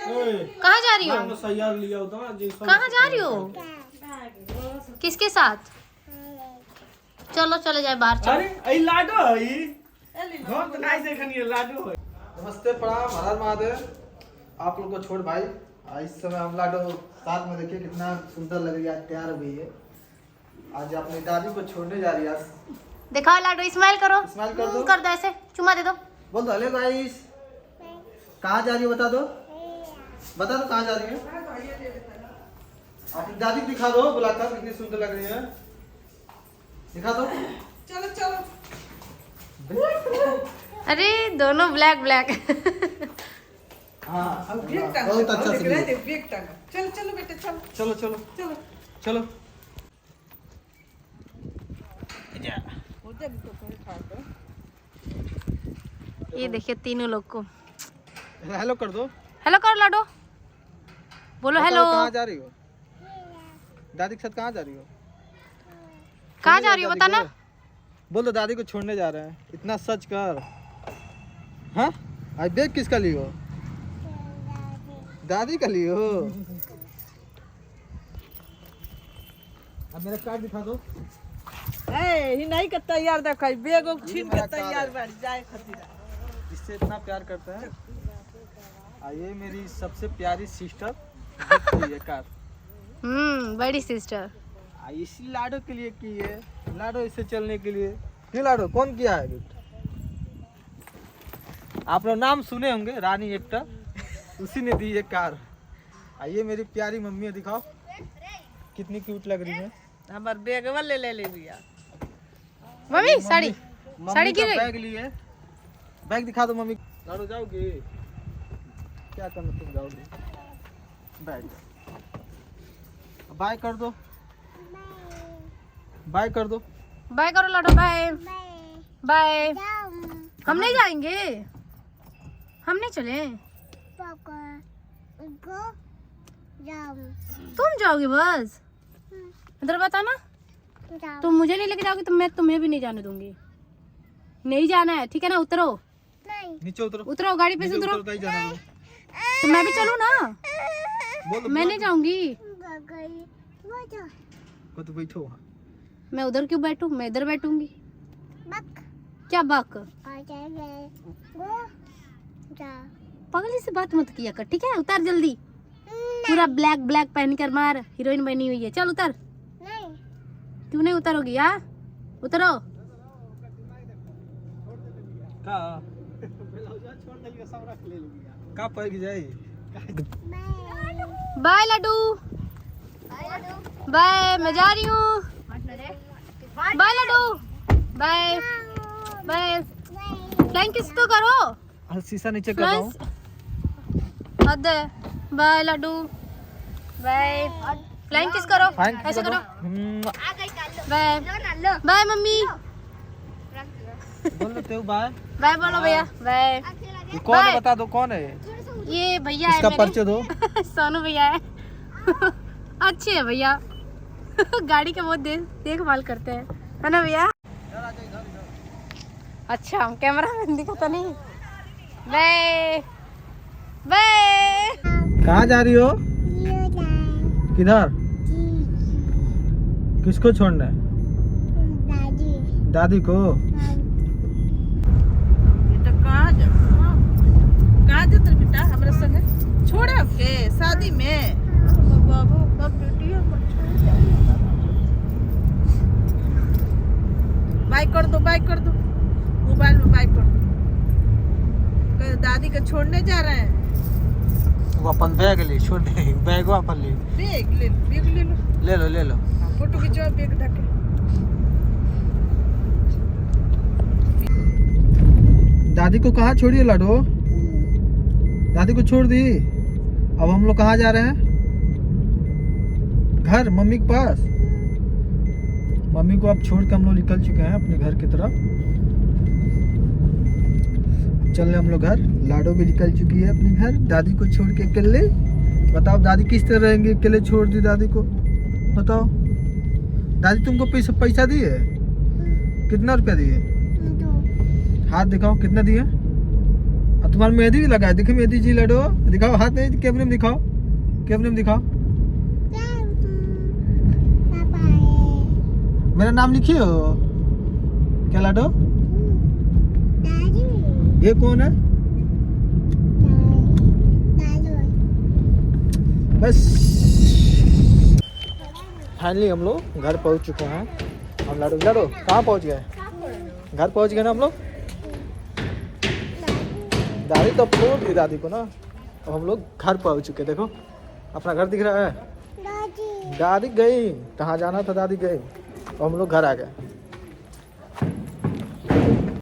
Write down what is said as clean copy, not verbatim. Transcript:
कहाँ जा रही हो? कहाँ जा रही हो? किसके साथ? चलो चले जाए बाहर चलो। अरे लाडो लाडो। नमस्ते प्रणाम हर हर महादेव। आप लोग को छोड़ भाई इस समय हम लाडो साथ में देखिए कितना सुंदर लग रही है, तैयार हुई है। आज अपनी दादी को छोड़ने जा रही है। दिखाओ लाडो, स्माइल करो। स्माइल कर दो। कर दो ऐसे, चुमा दे दो। बोल दो हेलो गाइस। कहाँ जा रही हो बता दो, बता दो कहाँ जा रही है। अपनी दादी को दिखा दो, बुलाकर कितनी सुंदर लग रही है, दिखा दो। चलो चलो। अरे दोनों ब्लैक ब्लैक। हाँ बहुत अच्छा से लिए। चलो चलो बेटे चलो चलो चलो चलो चलो। ये देखिए तीनों लोग को। हेलो कर दो। हेलो करो लाडो, बोलो हेलो। कहाँ जा रही हो दादी के साथ? कहाँ जा रही हो? कहाँ जा रही हो बताना। बोल दो दादी को छोड़ने जा रहे हैं, इतना सच कर। हाँ आज बैग किसका लिए हो? दादी का लिए हो। अब मेरा कार्ड दिखा दो। ही नहीं करता यार, देखा बेगो छीन के तैयार बैठ जाए खातिर। इससे इतना प्यार करते हैं। ये मेरी सबसे प्यारी सिस्टर ये कार। बड़ी सिस्टर। इसी लाडो के लिए की है, लाडो इसे चलने के लिए। क्यों लाडो कौन किया है गिफ्ट? आप लोग नाम सुने होंगे, रानी एक्टर, उसी ने दी ये कार। आइए मेरी प्यारी मम्मी है, दिखाओ कितनी क्यूट लग रही है। हमार बेगवा ले ले भैया। मम्मी साड़ी साड़ी का गिर गई। बैग लिए, बैग दिखा दो मम्मी। लाडो जाओगे क्या करना, तुम जाओगे बैग। बाय कर दो, बाय कर दो। बाय करो लाडो, बाय बाय। हम नहीं जाएंगे, हम नहीं चले। तुम जाओगे बस? इधर बताना, तुम मुझे नहीं लेके जाओगे तो मैं तुम्हें भी नहीं जाने दूंगी। नहीं जाना है ठीक है ना? उतरो नीचे उतरो, उतरो गाड़ी पे से उतरो। उतरो, जाने दो। तो मैं भी चलूं ना? बोलो मैं नहीं जाऊंगी। तो बैठो वहाँ। मैं उधर क्यों बैठूं? मैं इधर बैठूंगी। क्या बक? पगली से बात मत किया कर ठीक है? उतर जल्दी। पूरा ब्लैक ब्लैक पहन कर मार, हीरोइन बनी हुई है। चल उतर। क्यों नहीं उतरोगी? यार उतरो। का पड़ जाए। Bye Laddu, bye. मैं जा रही हूँ। Bye Laddu, bye bye. Flying kiss तो करो। शीशा नीचे कर रहा हूँ। हद है। Bye Laddu, bye. फ्लाइंग किस करो, ऐसे करो। Bye bye mummy. बोल लेते हो बाय। बाय बोलो भैया, बाय। ये कौन है बता दो, कौन है? ये भैया है इसका मेरे। परिचय दो। सोनू भैया है। अच्छे है भैया। गाड़ी के बहुत देखभाल करते हैं, है ना भैया? अच्छा हम कैमरा मैन दिखाता नहीं। Bye bye. कहाँ जा रही हो? किधर? किसको छोड़ना है? दादी को। ये तो कहाँ जाते बेटा हमारे संग? छोड़े आपके शादी में? बाबू बाप बेटियों को बाइक कर दो, बाइक कर दो, मोबाइल में बाइक कर दो। दादी को छोड़ने जा रहे हैं। वो अपन बैग ले, छोड़ दे बैग अपन ले। बैग ले लो, बैग ले लो, ले लो ले लो। फोटो खिंचवाओ बैग ढके। दादी को कहाँ छोड़ी है लाडो? दादी को छोड़ दी। अब हम लोग कहाँ जा रहे हैं? घर, मम्मी के पास। मम्मी को अब छोड़ के हम लोग निकल चुके हैं अपने घर की तरफ। चल रहे हम लोग घर। लाडो भी निकल चुकी है अपने घर, दादी को छोड़ के अकेले। बताओ दादी किस तरह रहेंगे? अकेले छोड़ दी दादी को, बताओ। दादी तुमको पैसा दी है? कितना रुपया दिए? हाथ दिखाओ कितना दिए? और तुम्हारा मेहंदी भी लगा है, देखो मेहंदी जी लाडो, दिखाओ हाथ में, कैमरे में दिखाओ, कैमरे में दिखाओ। मेरा नाम लिखिए हो क्या लाडो? ये कौन है? बस फाइनली हम लोग घर पहुंच चुके हैं। हम लाडो लाडो कहाँ पहुंच गए? घर पहुंच गए ना हम लोग। दादी तो अपलोड थी दादी को ना, अब हम लोग घर पहुंच चुके। देखो अपना घर दिख रहा है। दादी गई, कहाँ जाना था दादी गई, और हम लोग घर आ गए।